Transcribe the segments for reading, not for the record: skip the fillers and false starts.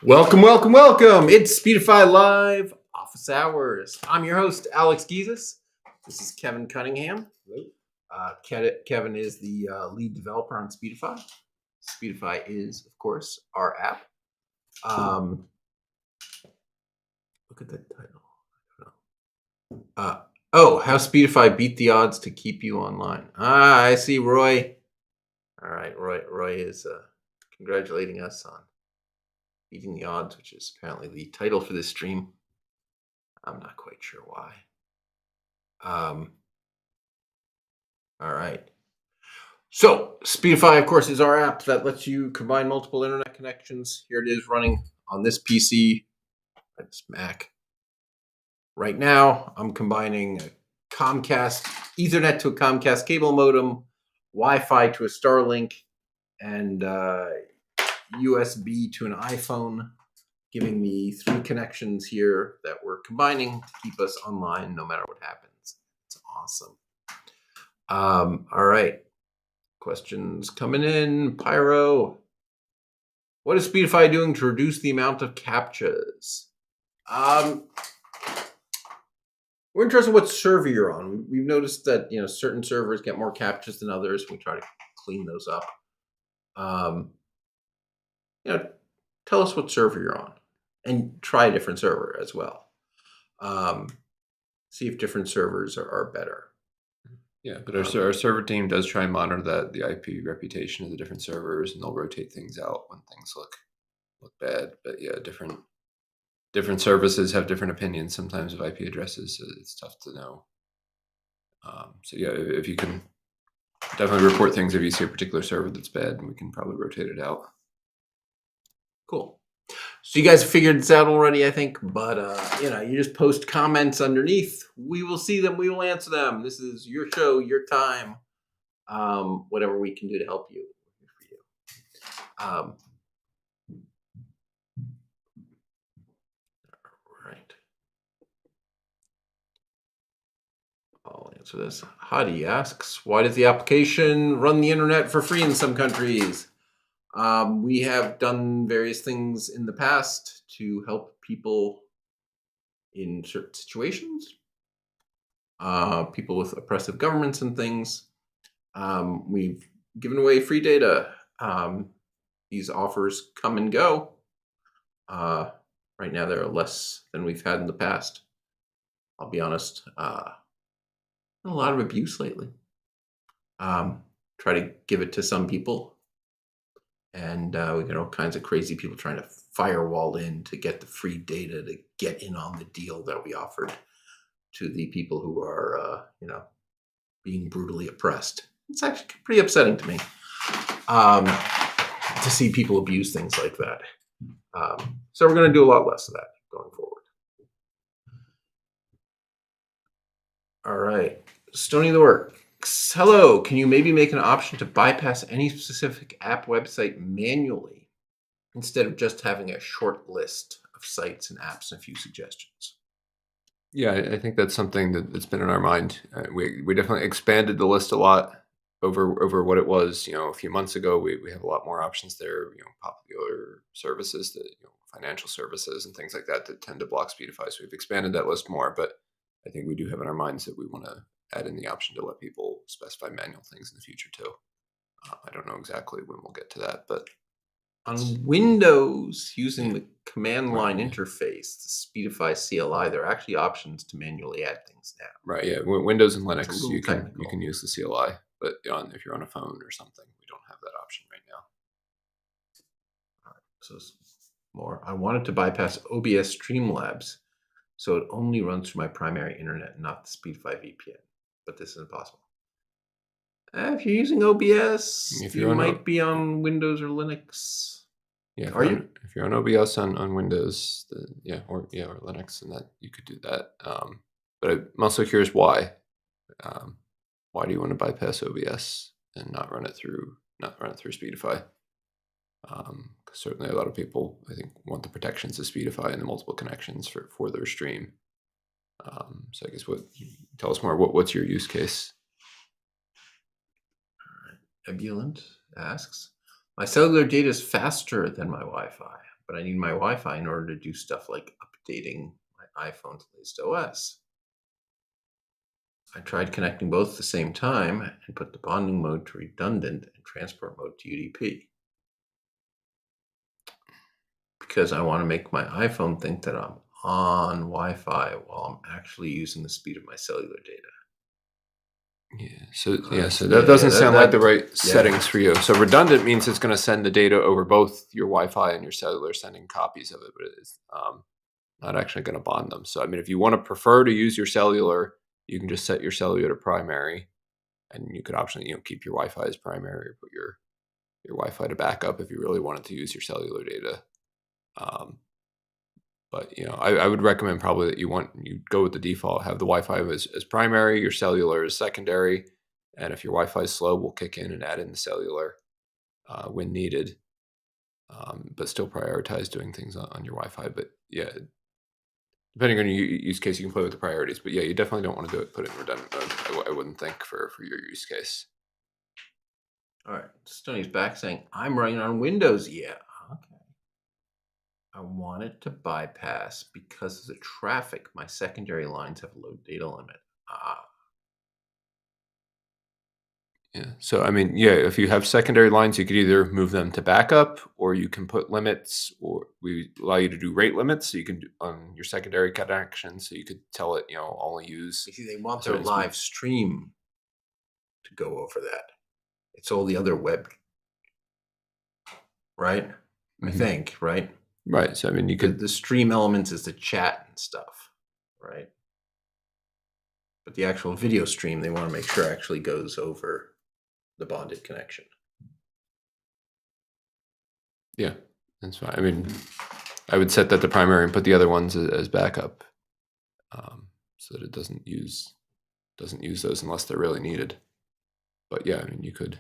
Welcome, welcome, welcome. It's Speedify Live Office Hours. I'm your host, Alex Gizis. This is Kevin Cunningham. Kevin is the lead developer on Speedify. Speedify is, of course, our app. Look at that title. How Speedify beat the odds to keep you online. I see Roy. All right, Roy is congratulating us on beating the odds, which is apparently the title for this stream. I'm not quite sure why. All right. So Speedify, of course, is our app that lets you combine multiple internet connections. Here it is running on this PC, this Mac. Right now, I'm combining a Comcast Ethernet to a Comcast cable modem, Wi-Fi to a Starlink, and USB to an iPhone, giving me 3 connections here that we're combining to keep us online no matter what happens. It's awesome. All right. Questions coming in. Pyro. What is Speedify doing to reduce the amount of CAPTCHAs? We're interested in what server you're on. We've noticed that certain servers get more CAPTCHAs than others. We try to clean those up. Tell us what server you're on, and try a different server as well. See if different servers are better. Yeah, but our server team does try and monitor the IP reputation of the different servers, and they'll rotate things out when things look bad. But yeah, different services have different opinions sometimes of IP addresses, so it's tough to know So yeah, if you can definitely report things if you see a particular server that's bad, and we can probably rotate it out. Cool. So you guys figured this out already, I think, but you just post comments underneath. We will see them. We will answer them. This is your show, your time. Whatever we can do to help you. For you. Right. I'll answer this. Hadi asks, why does the application run the internet for free in some countries? We have done various things in the past to help people in certain situations, people with oppressive governments and things. We've given away free data. These offers come and go. Right now, there are less than we've had in the past. I'll be honest. A lot of abuse lately. Try to give it to some people, and we get all kinds of crazy people trying to firewall in to get the free data to get in on the deal that we offered to the people who are, being brutally oppressed. It's actually pretty upsetting to me to see people abuse things like that. So we're going to do a lot less of that going forward. All right. Stony the Works. Hello. Can you maybe make an option to bypass any specific app website manually instead of just having a short list of sites and apps and a few suggestions? Yeah, I think that's something that's been in our mind. We definitely expanded the list a lot over what it was. A few months ago, we have a lot more options there. Popular services that financial services and things like that tend to block Speedify. So we've expanded that list more, but I think we do have in our minds that we want to add in the option to let people specify manual things in the future too. I don't know exactly when we'll get to that, but on Windows, using yeah. the command Right, line yeah. interface, the Speedify CLI, there are actually options to manually add things now. Right, yeah. Windows and It's a Linux, little you technical. can use the CLI, but if you're on a phone or something, we don't have that option right now. So more. I wanted to bypass OBS Streamlabs, so it only runs through my primary internet, not the Speedify VPN. But this is impossible. If you're using OBS, If you you're on might be on Windows or Linux. Yeah, Are you? if you're on OBS on Windows, or Linux, and that you could do that. But I'm also curious why. Why do you want to bypass OBS and not run it through Speedify? 'Cause certainly a lot of people, I think, want the protections of Speedify and the multiple connections for their stream. So I guess tell us more. What's your use case? Ebulant asks, my cellular data is faster than my Wi-Fi, but I need my Wi-Fi in order to do stuff like updating my iPhone's latest OS. I tried connecting both at the same time and put the bonding mode to redundant and transport mode to UDP. Because I want to make my iPhone think that I'm on Wi-Fi while I'm actually using the speed of my cellular data. So that doesn't sound like the right settings for you. So redundant means it's going to send the data over both your Wi-Fi and your cellular, sending copies of it, but it's not actually going to bond them. So if you want to prefer to use your cellular, you can just set your cellular to primary, and you could optionally keep your Wi-Fi as primary, or put your Wi-Fi to backup if you really wanted to use your cellular data. But I would recommend probably that you go with the default, have the Wi-Fi as primary, your cellular is secondary, and if your Wi-Fi is slow, we'll kick in and add in the cellular when needed. But still prioritize doing things on your Wi-Fi. But yeah, depending on your use case, you can play with the priorities. But yeah, you definitely don't want to put it in redundant mode. I wouldn't think for your use case. All right, Stoney's back saying, I'm running on Windows. Yeah, okay. I want it to bypass because of the traffic. My secondary lines have a low data limit. Yeah. So if you have secondary lines, you could either move them to backup, or you can put limits, or we allow you to do rate limits. So you can do on your secondary connection. So you could tell it, only use. You see, they want their live stream to go over that. It's all the other web, right? I think, right? Right. So you could the stream elements is the chat and stuff, right? But the actual video stream, they want to make sure actually goes over the bonded connection. Yeah, that's fine. I mean, I would set that to primary and put the other ones as backup, so that it doesn't use those unless they're really needed. But yeah, I mean, you could.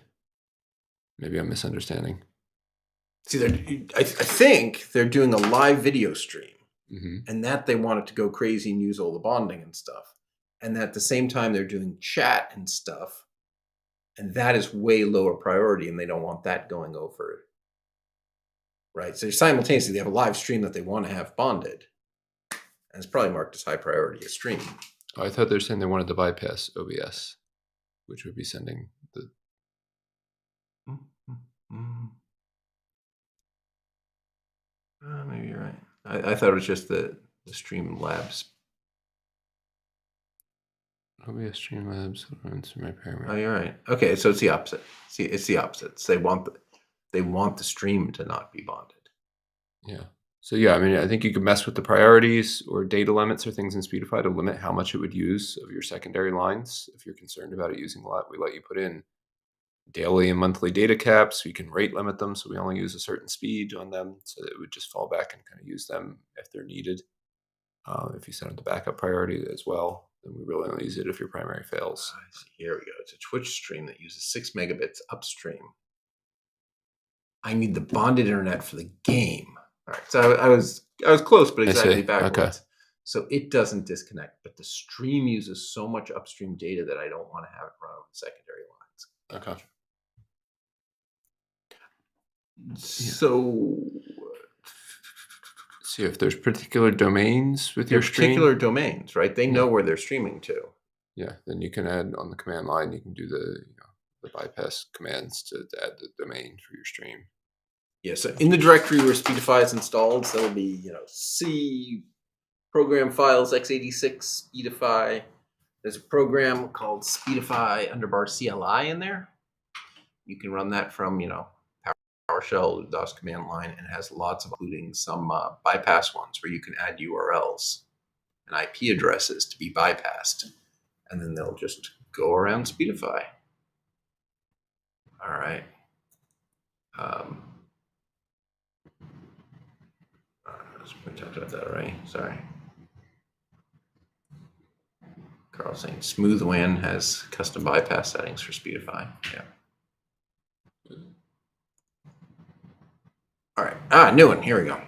Maybe I'm misunderstanding. See, I think they're doing a live video stream, Hmm. and that they want it to go crazy and use all the bonding and stuff. And at the same time, they're doing chat and stuff, and that is way lower priority, and they don't want that going over. Right? So simultaneously, they have a live stream that they want to have bonded, and it's probably marked as high priority as stream. Oh, I thought they were saying they wanted to bypass OBS, which would be sending the. Maybe you're right. I thought it was just the Streamlabs. OBS Streamlabs runs through my Oh, primary. you're right. Okay, so it's the opposite. See, it's the opposite. So they want the stream to not be bonded. Yeah. So yeah, I mean, I think you could mess with the priorities or data limits or things in Speedify to limit how much it would use of your secondary lines. If you're concerned about it using a lot, we let you put in daily and monthly data caps. We can rate limit them, so we only use a certain speed on them, so that it would just fall back and kind of use them if they're needed. If you set up the backup priority as well, then we really only use it if your primary fails. I see. Here we go. It's a Twitch stream that uses 6 megabits upstream. I need the bonded internet for the game. All right, so I was close, but exactly backwards. Okay. So it doesn't disconnect, but the stream uses so much upstream data that I don't want to have it run over secondary lines. Okay. So see if there's particular domains with your particular stream. domains, right? They know where they're streaming to. Yeah, then you can add on the command line. You can do the bypass commands to add the domain for your stream. Yeah, so in the directory where Speedify is installed, so there'll be C program files x86 Speedify. There's a program called Speedify _CLI in there. You can run that from PowerShell, DOS command line, and it has lots of, including some bypass ones where you can add URLs and IP addresses to be bypassed, and then they'll just go around Speedify. All right. We talked about that already. Sorry. Carl's saying Smooth WAN has custom bypass settings for Speedify. Yeah. All right. New one. Here we go.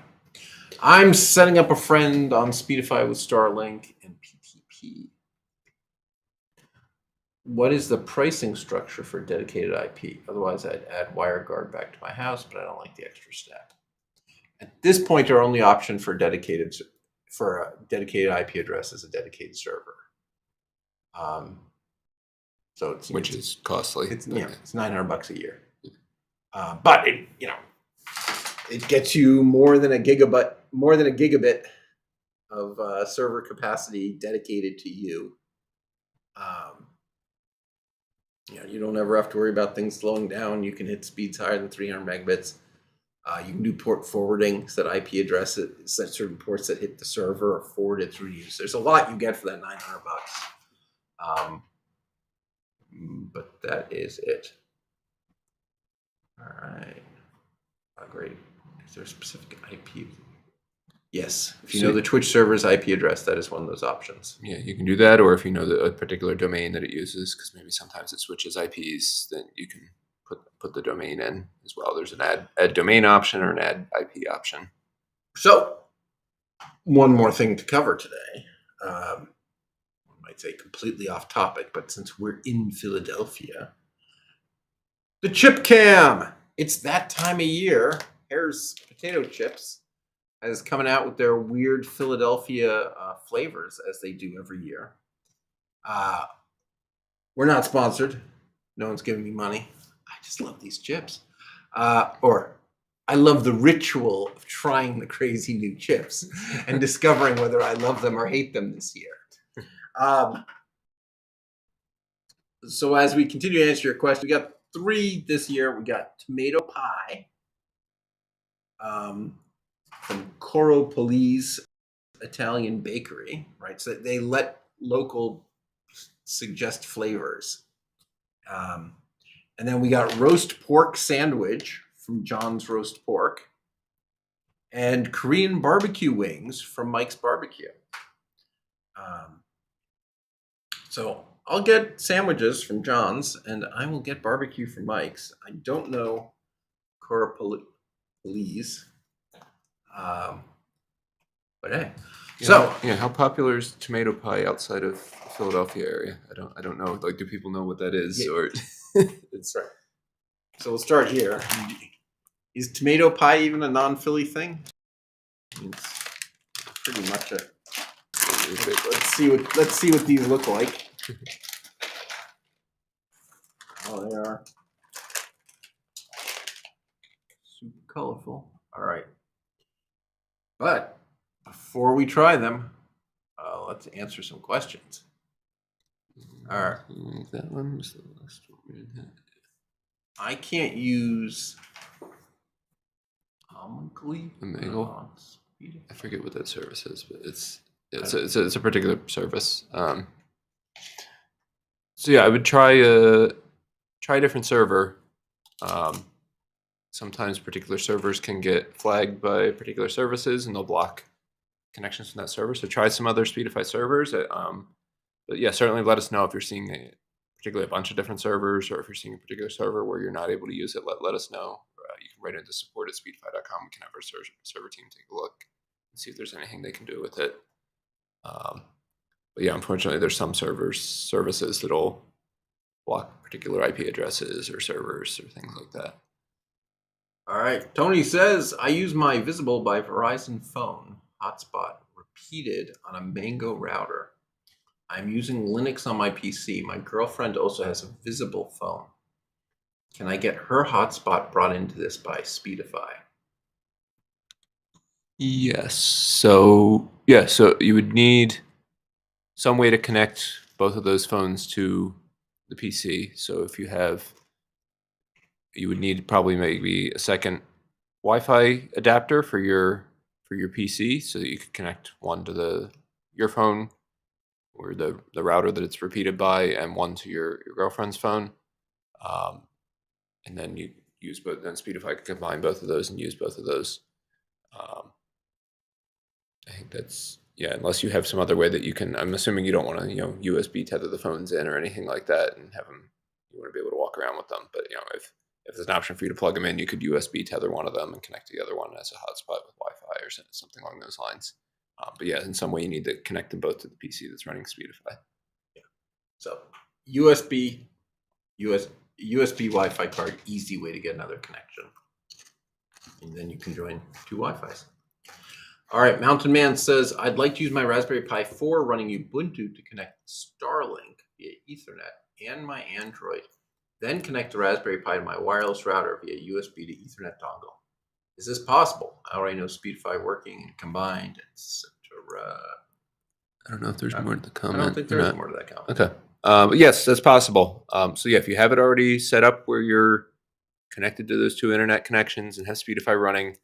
I'm setting up a friend on Speedify with Starlink and PTP. What is the pricing structure for dedicated IP? Otherwise, I'd add WireGuard back to my house, but I don't like the extra step. At this point, our only option for a dedicated IP address is a dedicated server. So Which is costly. It's $900 a year. But it gets you more than a gigabit of server capacity dedicated to you. You don't ever have to worry about things slowing down. You can hit speeds higher than 300 megabits. You can do port forwarding, set IP addresses, set certain ports that hit the server or forward it through you. So there's a lot you get for that $900. But that is it. All right. Great. Is there a specific IP? Yes. If you know the Twitch server's IP address, that is one of those options. Yeah, you can do that, or if you know a particular domain that it uses, because maybe sometimes it switches IPs, then you can put the domain in as well. There's an add domain option or an add IP option. So, one more thing to cover today. I might say completely off topic, but since we're in Philadelphia, the chip cam. It's that time of year. Here's potato chips is coming out with their weird Philadelphia flavors, as they do every year. We're not sponsored. No one's giving me money. I just love these chips. Or I love the ritual of trying the crazy new chips and discovering whether I love them or hate them this year. So as we continue to answer your question, we got 3 this year. We got tomato pie from Coro Police Italian Bakery, right? So they let local suggest flavors. And then we got roast pork sandwich from John's Roast Pork, and Korean barbecue wings from Mike's Barbecue. So I'll get sandwiches from John's, and I will get barbecue from Mike's. I don't know Cora Police. But hey. So yeah, how popular is tomato pie outside of the Philadelphia area? I don't know. Like, do people know what that is? Yeah. Or That's right. So we'll start here. Is tomato pie even a non-Philly thing? It's pretty much a. Let's see what these look like. Oh, they are super colorful. All right, but before we try them, let's answer some questions. All right. That one was the last one we had. I can't use Omegle. I forget what that service is, but it's a particular service. So yeah, I would try a different server. Sometimes particular servers can get flagged by particular services, and they'll block connections from that server. So try some other Speedify servers. But yeah, certainly let us know if you're seeing particularly a bunch of different servers, or if you're seeing a particular server where you're not able to use it. Let us know. You can write into support@speedify.com. We can have our server team take a look and see if there's anything they can do with it. But yeah, unfortunately, there's some services that'll block particular IP addresses or servers or things like that. All right. Tony says, I use my Visible by Verizon phone hotspot repeated on a Mango router. I'm using Linux on my PC. My girlfriend also has a Visible phone. Can I get her hotspot brought into this by Speedify? Yes. So you would need some way to connect both of those phones to the PC. So if you would need probably maybe a second Wi-Fi adapter for your PC, so that you could connect one to your phone or the router that it's repeated by, and one to your girlfriend's phone. And then you use both. Then Speedify can combine both of those and use both of those. I think that's, yeah. Unless you have some other way that you can. I'm assuming you don't want to USB tether the phones in or anything like that, and have them. You want to be able to walk around with them. But if there's an option for you to plug them in, you could USB tether one of them and connect to the other one as a hotspot with Wi-Fi or something along those lines. But yeah, in some way you need to connect them both to the PC that's running Speedify. Yeah. So USB Wi-Fi card, easy way to get another connection. And then you can join two Wi-Fis. All right, Mountain Man says, I'd like to use my Raspberry Pi 4 running Ubuntu to connect Starlink via Ethernet and my Android, then connect the Raspberry Pi to my wireless router via USB to Ethernet dongle. Is this possible? I already know Speedify working and combined, etc. I don't know if there's more to the comment. I don't think there's more to that comment. Okay. But yes, that's possible. So yeah, if you have it already set up where you're connected to those two internet connections and have Speedify running,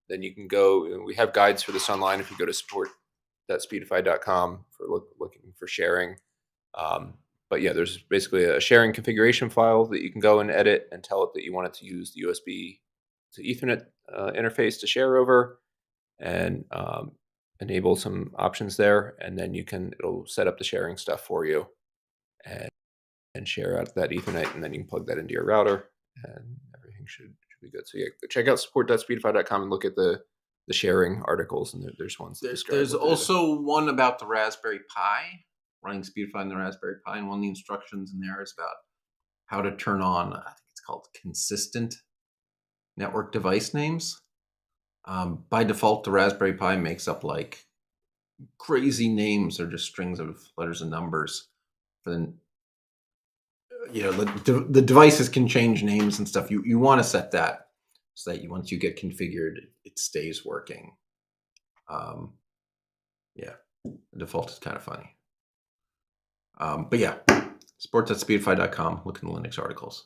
then you can go. We have guides for this online. If you go to support.speedify.com for looking for sharing. But yeah, there's basically a sharing configuration file that you can go and edit and tell it that you want it to use the USB to Ethernet interface to share over, and enable some options there, and then it'll set up the sharing stuff for you, and share out that Ethernet, and then you can plug that into your router, and everything should be good. So yeah, check out support.speedify.com and look at the sharing articles, and there's ones that describe. There's also one about the Raspberry Pi, running Speedify on the Raspberry Pi, and one of the instructions in there is about how to turn on, I think it's called consistent network device names. By default, the Raspberry Pi makes up like crazy names or just strings of letters and numbers. Then, the devices can change names and stuff. You want to set that so that once you get configured, it stays working. Yeah, the default is kind of funny. But yeah, sports.speedify.com. Look in the Linux articles.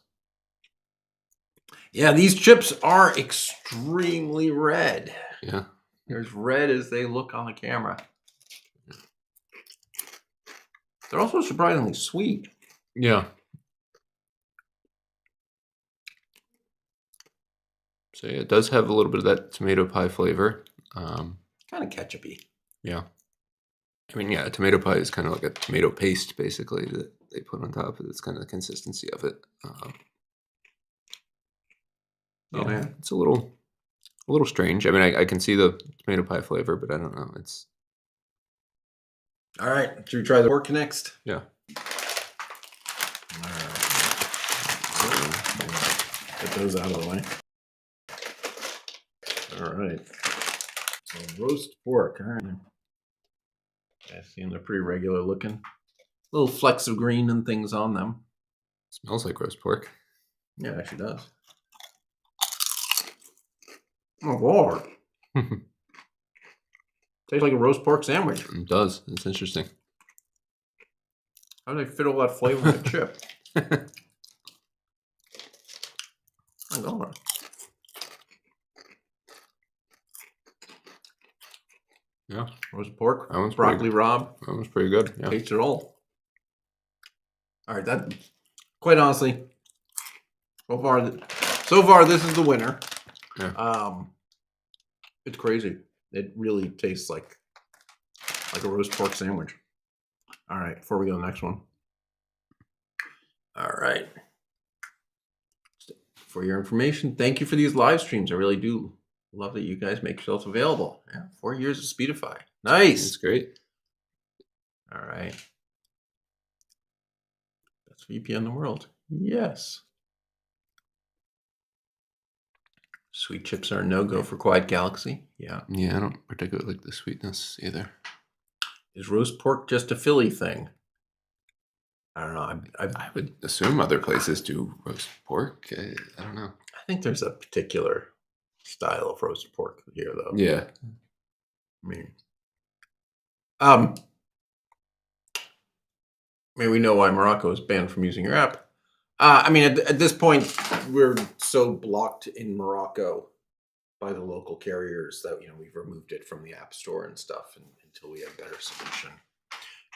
Yeah, these chips are extremely red. Yeah. They're as red as they look on the camera. They're also surprisingly sweet. Yeah. So yeah, it does have a little bit of that tomato pie flavor. Kind of ketchupy. Yeah. I mean, yeah, a tomato pie is kind of like a tomato paste, basically, that they put on top. It's kind of the consistency of it. Oh, Yeah, yeah. it's a little strange. I mean, I can see the tomato pie flavor, but I don't know. It's All right. Should we try the pork next? yeah. All right. Get those out of the way. All right. So roast pork. All right. I see them. They're pretty regular looking. Little flecks of green and things on them. Smells like roast pork. Yeah, it actually does. Oh, Lord. Tastes like a roast pork sandwich. It does. It's interesting. How do they fit all that flavor in a chip? My God. Yeah. Roast pork, That one's broccoli rabe. That one's pretty good. Yeah. Tastes it all. All right, that quite honestly, so far this is the winner. Yeah. It's crazy. It really tastes like a roast pork sandwich. All right, before we go to the next one. All right. For your information, thank you for these live streams. I really do love that you guys make yourselves available. Yeah, 4 years of Speedify. Nice. It's great. All right. Best VPN in the world. Yes. Sweet chips are a no-go for Quiet Galaxy. Yeah. Yeah, I don't particularly like the sweetness either. Is roast pork just a Philly thing? I don't know. I would assume other places do roast pork. I don't know. I think there's a particular style of roast pork here, though. Yeah. I mean, maybe we know why Morocco is banned from using your app. I mean, at this point, we're so blocked in Morocco by the local carriers that we've removed it from the app store and stuff, until we have a better solution.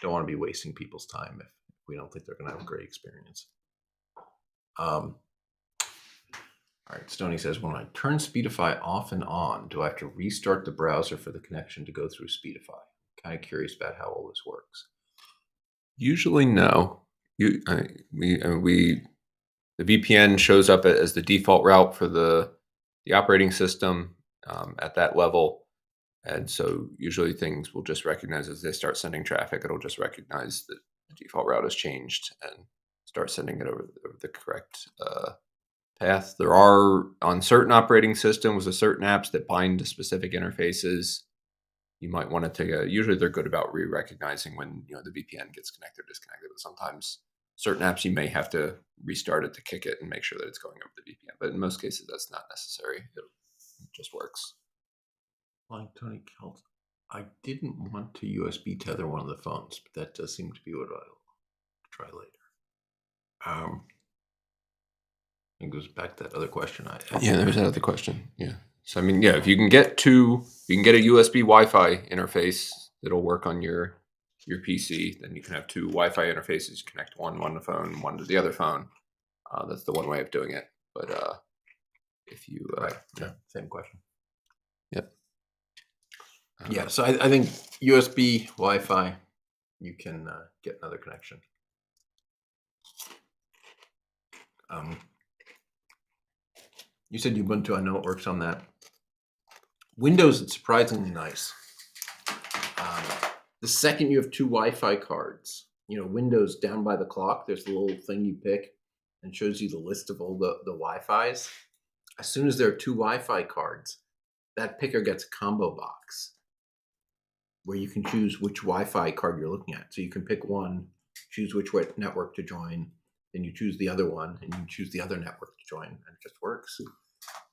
Don't want to be wasting people's time if we don't think they're going to have a great experience. All right, Stoney says, when I turn Speedify off and on, do I have to restart the browser for the connection to go through Speedify? Kind of curious about how all this works. Usually, no. The VPN shows up as the default route for the operating system at that level, and so usually things will just recognize as they start sending traffic. It'll just recognize that the default route has changed and start sending it over the correct path. There are, on certain operating systems with certain apps that bind to specific interfaces, you might want to take usually they're good about re-recognizing when the VPN gets connected or disconnected, but sometimes certain apps you may have to restart it to kick it and make sure that it's going over the VPN. But in most cases, that's not necessary. It just works. Like Tony Kelt, I didn't want to USB tether one of the phones, but that does seem to be what I'll try later. It goes back to that other question. Yeah, there's that other question. Yeah. So I mean, yeah, if you can get a USB Wi-Fi interface that'll work on your PC, then you can have two Wi-Fi interfaces. You connect one to the phone, one to the other phone. That's the one way of doing it. But if you same question. Yep. Yeah, so I think USB Wi-Fi, you can get another connection. You said Ubuntu. I know it works on that. Windows, it's surprisingly nice. The second you have two Wi-Fi cards, Windows down by the clock, there's the little thing you pick and shows you the list of all the Wi-Fis. As soon as there are two Wi-Fi cards, that picker gets a combo box where you can choose which Wi-Fi card you're looking at. So you can pick one, choose which network to join, then you choose the other one, and you choose the other network to join, and it just works.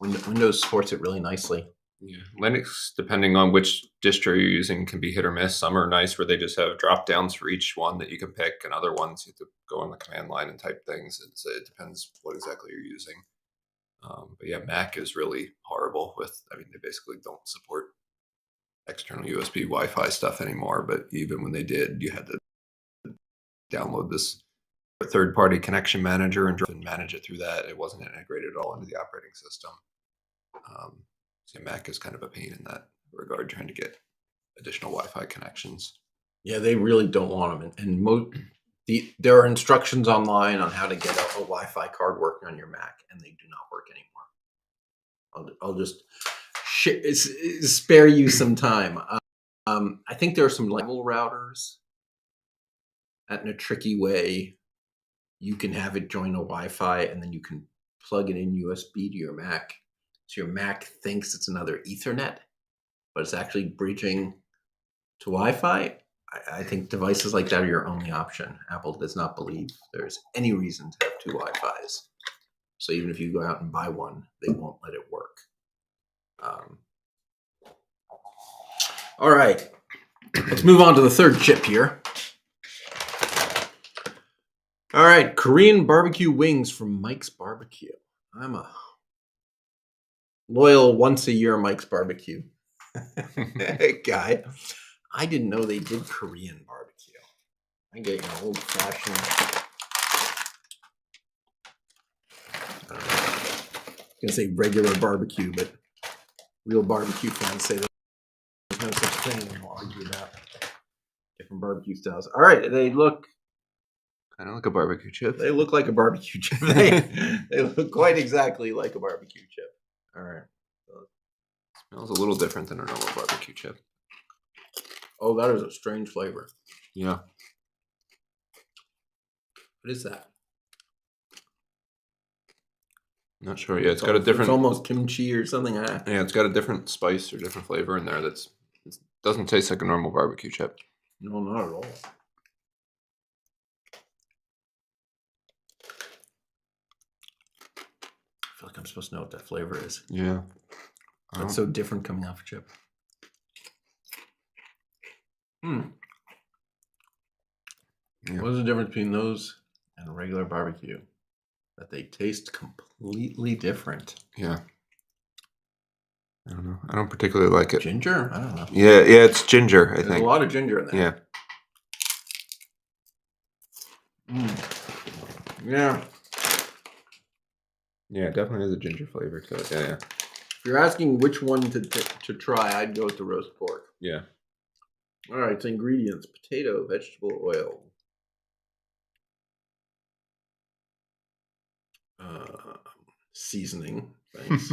Windows supports it really nicely. Yeah, Linux, depending on which distro you're using, can be hit or miss. Some are nice where they just have drop downs for each one that you can pick, and other ones you have to go on the command line and type things. It depends what exactly you're using. But yeah, Mac is really horrible with. I mean, they basically don't support external USB Wi-Fi stuff anymore. But even when they did, you had to download this third-party connection manager and manage it through that. It wasn't integrated at all into the operating system. So Mac is kind of a pain in that regard, trying to get additional Wi-Fi connections. Yeah, they really don't want them. And there are instructions online on how to get a Wi-Fi card working on your Mac, and they do not work anymore. I'll just spare you some time. I think there are some level routers that, in a tricky way, you can have it join a Wi-Fi, and then you can plug it in USB to your Mac. So your Mac thinks it's another Ethernet, but it's actually bridging to Wi-Fi. I think devices like that are your only option. Apple does not believe there's any reason to have two Wi-Fis. So even if you go out and buy one, they won't let it work. All right, let's move on to the third chip here. All right, Korean barbecue wings from Mike's Barbecue. I'm a loyal once-a-year Mike's Barbecue guy. I didn't know they did Korean barbecue. I get old-fashioned. I was gonna say regular barbecue, but real barbecue fans say there's no such thing, and we'll argue about different barbecue styles. All right, they look kind of like a barbecue chip. They look like a barbecue chip. They look quite exactly like a barbecue chip. All right. Smells a little different than a normal barbecue chip. Oh, that is a strange flavor. Yeah. What is that? Not sure. Yeah, it's got a different. It's almost kimchi or something. Yeah, it's got a different spice or different flavor in there. It doesn't taste like a normal barbecue chip. No, not at all. I feel like I'm supposed to know what that flavor is. Yeah. That's so different coming off a chip. Yeah. What is the difference between those and regular barbecue? That they taste completely different. Yeah. I don't know. I don't particularly like it. Ginger? I don't know. Yeah, it's ginger, I There's think. a lot of ginger in there. Yeah. Yeah. Yeah, it definitely has a ginger flavor to it. Yeah. If you're asking which one to try, I'd go with the roast pork. Yeah. All right, so ingredients: potato, vegetable oil, seasoning, thanks.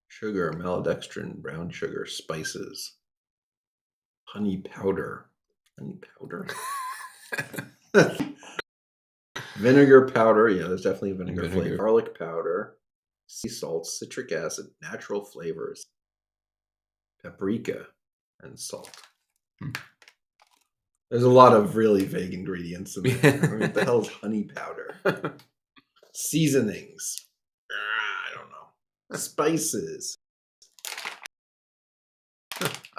Sugar, maltodextrin, brown sugar, spices, honey powder. Honey powder? Vinegar powder. Yeah, there's definitely a vinegar flavor. Garlic powder, sea salt, citric acid, natural flavors, paprika, and salt. There's a lot of really vague ingredients in there. I mean, what the hell is honey powder? Seasonings. I don't know. Spices.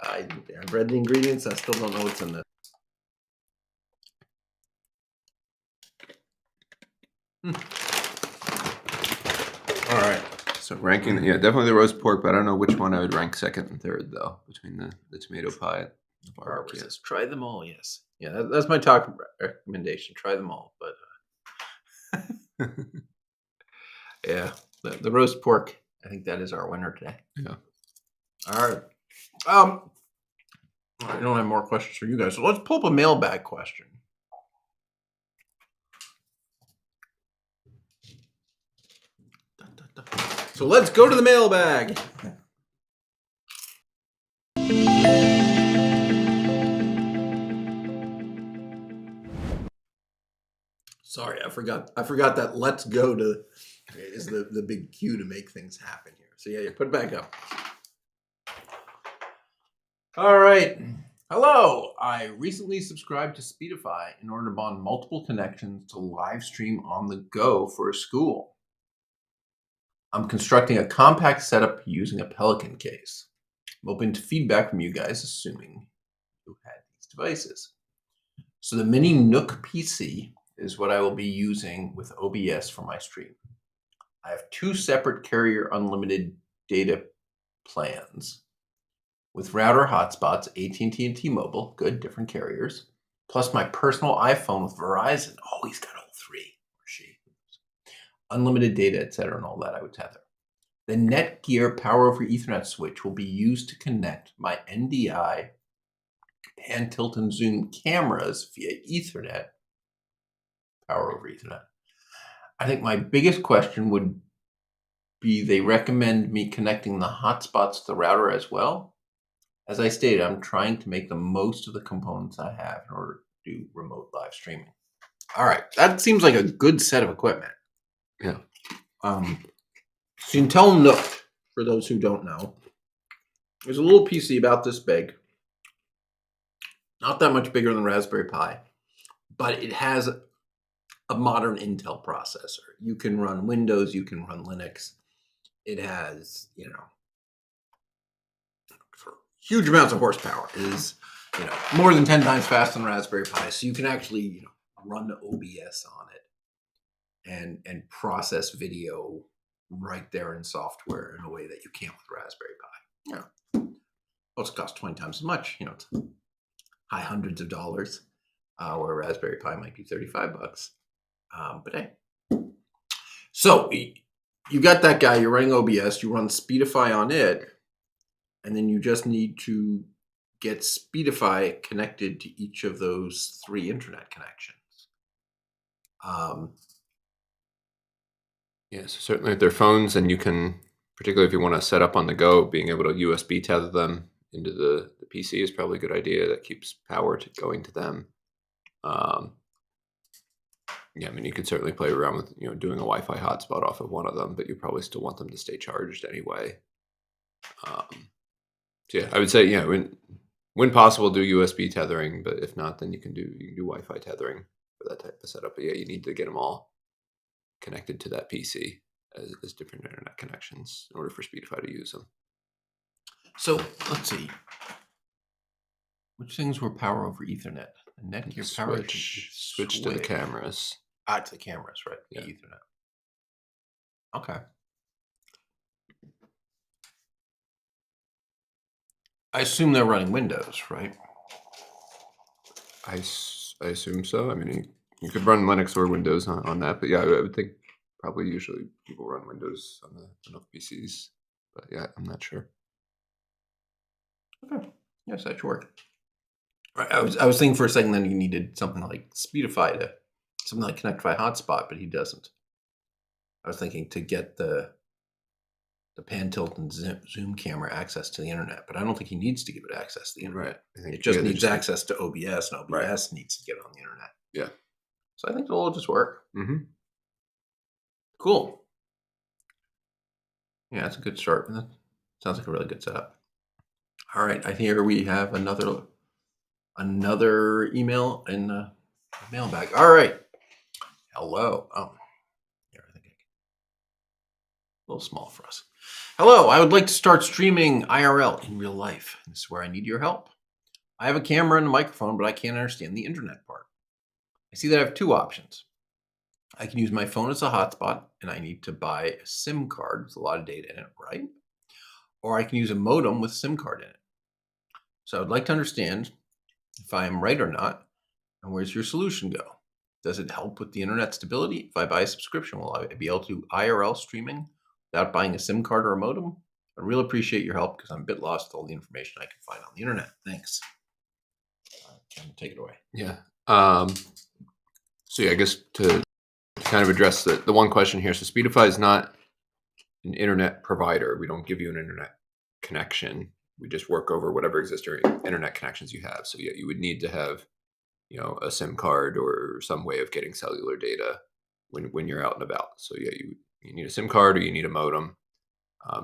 I've read the ingredients. I still don't know what's in this. All right. So ranking, yeah, definitely the roast pork, but I don't know which one I would rank second and third, though, between the tomato pie and the barbecue. Says, try them all, yes. Yeah, that's my top recommendation. Try them all. But yeah, the roast pork, I think that is our winner today. Yeah. All right. I don't have more questions for you guys, so let's pull up a mailbag question. So let's go to the mailbag. Sorry, I forgot that let's go to is the big cue to make things happen here. So yeah, put it back up. All right. Hello. I recently subscribed to Speedify in order to bond multiple connections to live stream on the go for a school. I'm constructing a compact setup using a Pelican case. I'm open to feedback from you guys, assuming you had these devices. So the mini Nook PC is what I will be using with OBS for my stream. I have two separate carrier unlimited data plans with router hotspots, AT&T and T-Mobile, good, different carriers, plus my personal iPhone with Verizon. Oh, he's got all three, or she. Unlimited data, etc., and all that I would tether. The Netgear Power over Ethernet switch will be used to connect my NDI pan, tilt, and zoom cameras via Ethernet. Power over Ethernet. I think my biggest question would be they recommend me connecting the hotspots to the router as well. As I stated, I'm trying to make the most of the components I have in order to do remote live streaming. All right, that seems like a good set of equipment. Yeah. So Intel Nook, for those who don't know, is a little PC about this big. Not that much bigger than Raspberry Pi, but it has a modern Intel processor. You can run Windows, you can run Linux. It has, huge amounts of horsepower. It is, more than 10 times faster than Raspberry Pi. So you can actually, run OBS on it and process video right there in software in a way that you can't with Raspberry Pi. Also costs 20 times as much. It's high hundreds of dollars, where Raspberry Pi might be $35. But hey, so you got that guy. You're running OBS. You run Speedify on it, and then you just need to get Speedify connected to each of those 3 internet connections. Yeah, so certainly with their phones, and you can, particularly if you want to set up on the go, being able to USB tether them into the PC is probably a good idea. That keeps power going to them. Yeah, I mean, you could certainly play around with, doing a Wi-Fi hotspot off of one of them, but you probably still want them to stay charged anyway. So yeah, I would say, when possible, do USB tethering, but if not, then you can do Wi-Fi tethering for that type of setup. But yeah, you need to get them all connected to that PC as different internet connections in order for Speedify to use them. So let's see. Which things were power over Ethernet? The Netgear power switch to the cameras. To the cameras, right? Yeah. The Ethernet. Okay. I assume they're running Windows, right? I assume so. I mean, you could run Linux or Windows on that, but yeah, I would think probably usually people run Windows on enough PCs. But yeah, I'm not sure. Okay. Yes, that should work. Right. I was thinking for a second then you needed something like Speedify something like Connectify Hotspot, but he doesn't. I was thinking to get the pan, tilt, and zoom camera access to the internet, but I don't think he needs to give it access to the internet. Right. It just needs access to OBS, and OBS needs to get on the internet. Yeah. So I think it'll all just work. Mm-hmm. Cool. Yeah, that's a good start. That sounds like a really good setup. All right, I hear we have another email in the mailbag. All right. Hello. Oh, yeah, I think a little small for us. Hello, I would like to start streaming IRL in real life. This is where I need your help. I have a camera and a microphone, but I can't understand the internet part. I see that I have 2 options. I can use my phone as a hotspot, and I need to buy a SIM card with a lot of data in it, right? Or I can use a modem with a SIM card in it. So I'd like to understand if I am right or not, and where's your solution go? Does it help with the internet stability? If I buy a subscription, will I be able to do IRL streaming without buying a SIM card or a modem? I really appreciate your help because I'm a bit lost with all the information I can find on the internet. Thanks. Ken, take it away. Yeah. So yeah, I guess to kind of address the one question here. So Speedify is not an internet provider. We don't give you an internet connection. We just work over whatever existing internet connections you have. So yeah, you would need to have, a SIM card or some way of getting cellular data when you're out and about. So yeah, you need a SIM card or you need a modem,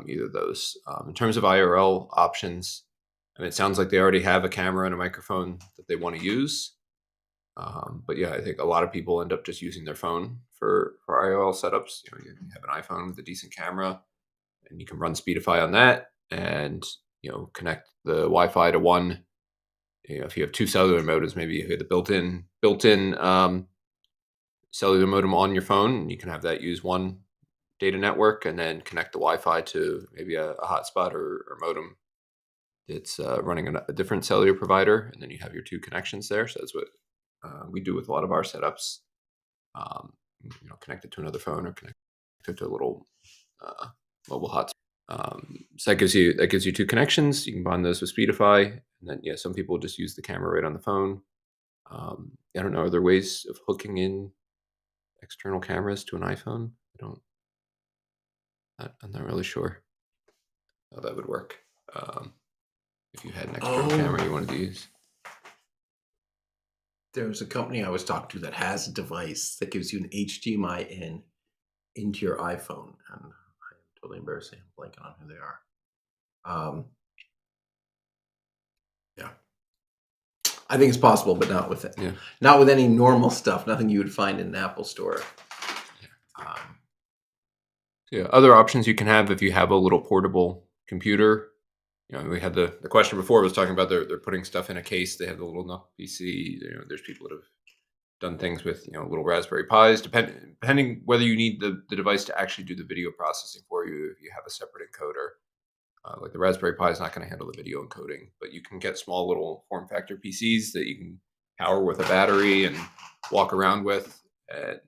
either of those. In terms of IRL options, I mean, it sounds like they already have a camera and a microphone that they want to use. But yeah, I think a lot of people end up just using their phone for IRL setups. You have an iPhone with a decent camera, and you can run Speedify on that, and connect the Wi-Fi to one. If you have 2 cellular modems, maybe you have the built-in cellular modem on your phone, and you can have that use one data network, and then connect the Wi-Fi to maybe a hotspot or modem that's running a different cellular provider, and then you have your 2 connections there. So that's what we do with a lot of our setups. Connect it to another phone or connect it to a little mobile hotspot. So that gives you two connections. You can bond those with Speedify, and then some people just use the camera right on the phone. I don't know. Are there ways of hooking in external cameras to an iPhone? I'm not really sure how that would work. If you had an external camera you wanted to use. There's a company I was talking to that has a device that gives you an HDMI in into your iPhone, and I'm totally embarrassing. I'm blanking on who they are. Yeah, I think it's possible, but not with it. Yeah. Not with any normal stuff. Nothing you would find in an Apple store. Other options you can have if you have a little portable computer. We had the question before was talking about they're putting stuff in a case. They have the little knuckle PC. There's people that have done things with little Raspberry Pis. Depending whether you need the device to actually do the video processing for you. If you have a separate encoder, like the Raspberry Pi is not going to handle the video encoding, but you can get small little form factor PCs that you can power with a battery and walk around with, and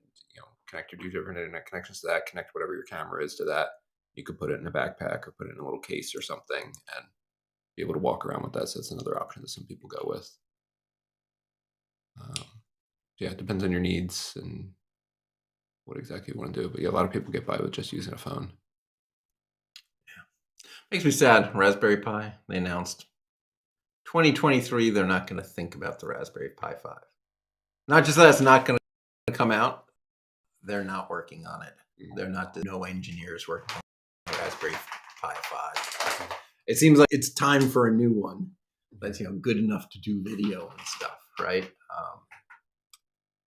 connect your two different internet connections to that. Connect whatever your camera is to that. You could put it in a backpack or put it in a little case or something and be able to walk around with that. So that's another option that some people go with. It depends on your needs and what exactly you want to do. But a lot of people get by with just using a phone. Yeah. Makes me sad. Raspberry Pi, they announced 2023, they're not going to think about the Raspberry Pi 5. Not just that it's not going to come out, they're not working on it. They're not, no engineers working on the Raspberry Pi 5. It seems like it's time for a new one that's good enough to do video and stuff, right?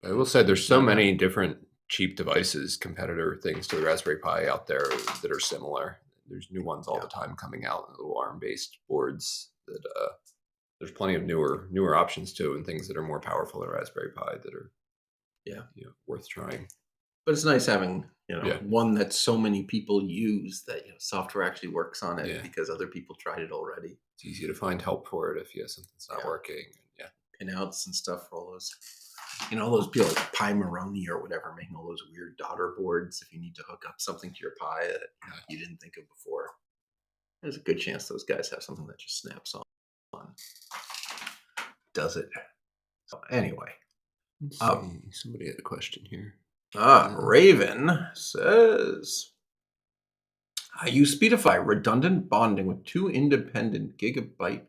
I will say there's so many different cheap devices, competitor things to the Raspberry Pi out there that are similar. There's new ones all the time coming out, little ARM-based boards that there's plenty of newer options too, and things that are more powerful than Raspberry Pi that are worth trying. But it's nice having one that so many people use that software actually works on it because other people tried it already. It's easy to find help for it if something's not working. Pinouts and stuff for all those. All those people like Pi Moroni or whatever making all those weird daughter boards if you need to hook up something to your Pi that you didn't think of before. There's a good chance those guys have something that just snaps on. Does it. So anyway. Let's see. Somebody had a question here. Raven says, I use Speedify redundant bonding with two independent gigabit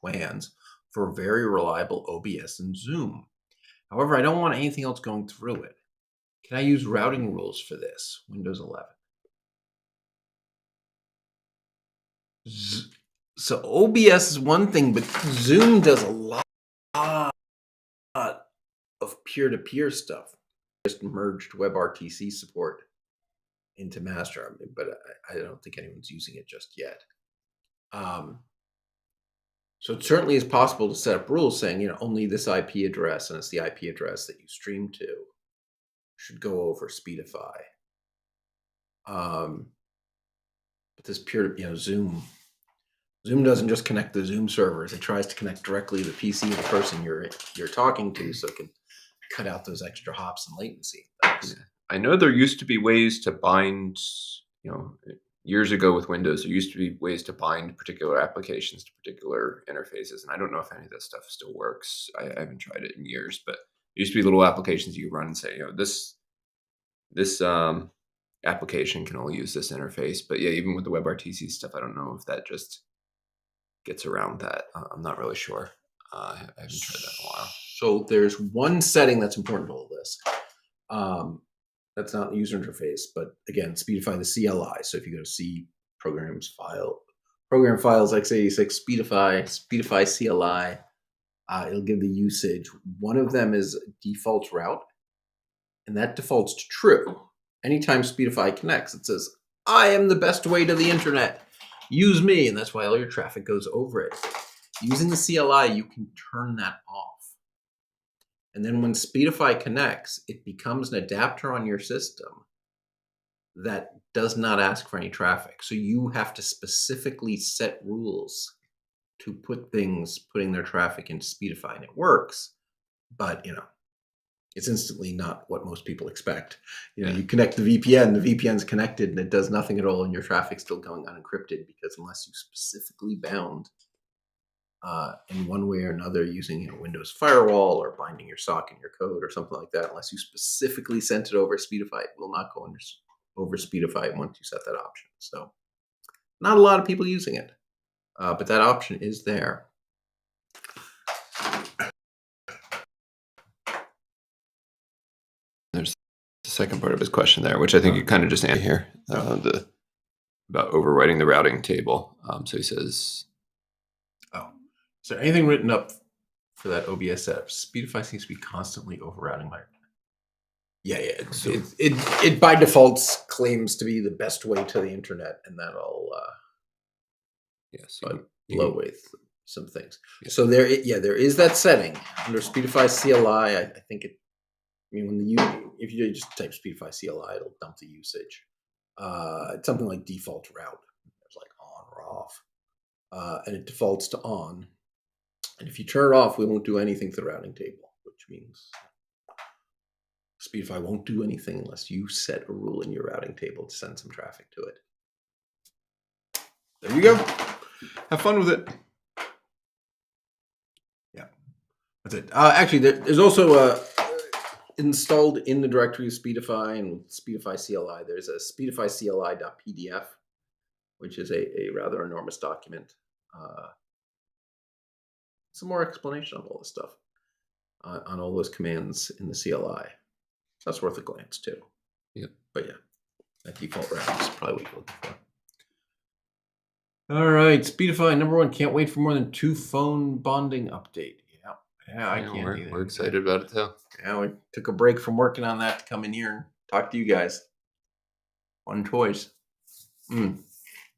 WANs for very reliable OBS and Zoom. However, I don't want anything else going through it. Can I use routing rules for this? Windows 11. So OBS is one thing, but Zoom does a lot of peer-to-peer stuff. Just merged WebRTC support into Master, but I don't think anyone's using it just yet. So it certainly is possible to set up rules saying, only this IP address, and it's the IP address that you stream to, should go over Speedify. But this Zoom doesn't just connect the Zoom servers; it tries to connect directly to the PC of the person you're talking to, so it can cut out those extra hops and latency. I know there used to be ways to bind, years ago with Windows, there used to be ways to bind particular applications to particular interfaces. And I don't know if any of that stuff still works. I haven't tried it in years, but there used to be little applications you could run and say, this application can only use this interface. But even with the WebRTC stuff, I don't know if that just gets around that. I'm not really sure. I haven't tried that in a while. So there's one setting that's important to all this. That's not the user interface, but again, Speedify the CLI. So if you go to C program files x86 Speedify CLI, it'll give the usage. One of them is default route, and that defaults to true. Anytime Speedify connects, it says, I am the best way to the internet. Use me, and that's why all your traffic goes over it. Using the CLI, you can turn that off. And then when Speedify connects, it becomes an adapter on your system that does not ask for any traffic. So you have to specifically set rules to putting their traffic into Speedify, and it works. but it's instantly not what most people expect. Yeah. You connect the VPN's connected, and it does nothing at all, and your traffic's still going unencrypted, because unless you specifically bound in one way or another using Windows firewall or binding your sock in your code or something like that, unless you specifically sent it over Speedify, it will not go over Speedify once you set that option. So not a lot of people using it, but that option is there. There's the second part of his question there, which I think you kind of just answered here, about overwriting the routing table. So he says, is there anything written up for that OBS setup? Speedify seems to be constantly overrouting my. Yeah. It by default claims to be the best way to the internet, and that'll blow away some things. Yeah. So there is that setting under Speedify CLI. I think it. If you just type Speedify CLI, it'll dump the usage. It's something like default route. It's like on or off, and it defaults to on. And if you turn it off, we won't do anything to the routing table, which means Speedify won't do anything unless you set a rule in your routing table to send some traffic to it. There you go. Have fun with it. Yeah, that's it. Actually, there's also installed in the directory of Speedify and Speedify CLI. There's a Speedify CLI.pdf, which is a rather enormous document. Some more explanation of all this stuff on all those commands in the CLI. That's worth a glance too. Yeah. But yeah, that default route is probably what you're looking for. All right, Speedify #1. Can't wait for more than 2 phone bonding update. Yeah, I can't either. We're excited about it too. Yeah, we took a break from working on that to come in here and talk to you guys. Fun choice.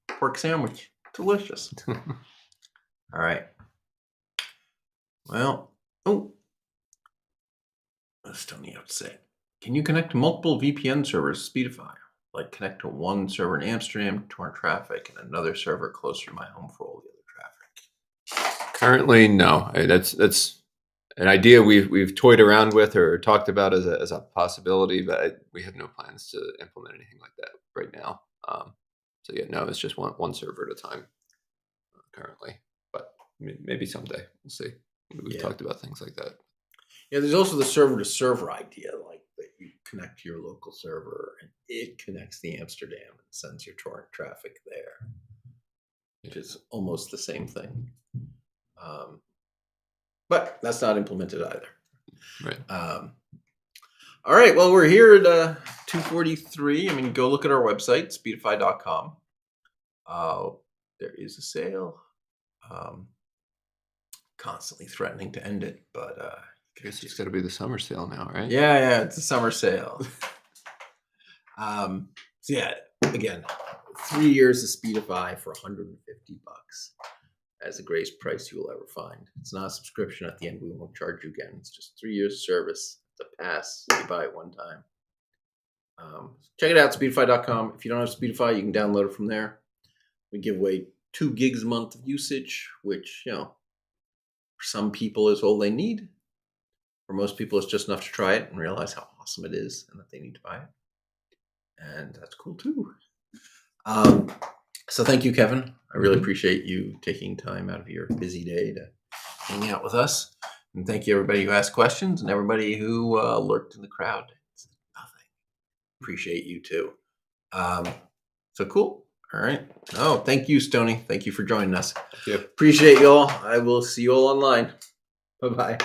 Pork sandwich. Delicious. All right. Well, what's Tony have to say? Can you connect to multiple VPN servers, Speedify? Like connect to one server in Amsterdam to our traffic and another server closer to my home for all the other traffic? Currently, no. That's an idea we've toyed around with or talked about as a possibility, but we have no plans to implement anything like that right now. So yeah, no, it's just one server at a time currently, but maybe someday we'll see. We've talked about things like that. Yeah, there's also the server-to-server idea, like that you connect to your local server and it connects to Amsterdam and sends your torrent traffic there, which is almost the same thing. But that's not implemented either. Right. All right. Well, we're here at 2:43. Go look at our website, speedify.com. There is a sale. Constantly threatening to end it, but I guess it's got to be the summer sale now, right? Yeah, it's a summer sale. So yeah, again, 3 years of Speedify for $150 as the greatest price you will ever find. It's not a subscription. At the end, we won't charge you again. It's just 3 years of service. It's a pass. You buy it one time. Check it out, speedify.com. If you don't have Speedify, you can download it from there. We give away 2 gigs a month of usage, which, for some people is all they need. For most people, it's just enough to try it and realize how awesome it is and that they need to buy it. And that's cool too. So thank you, Kevin. I really appreciate you taking time out of your busy day to hang out with us. And thank you, everybody who asked questions and everybody who lurked in the crowd. It's nothing. Appreciate you too. So cool. All right. Oh, thank you, Stoney. Thank you for joining us. Thank you. Appreciate you all. I will see you all online. Bye-bye.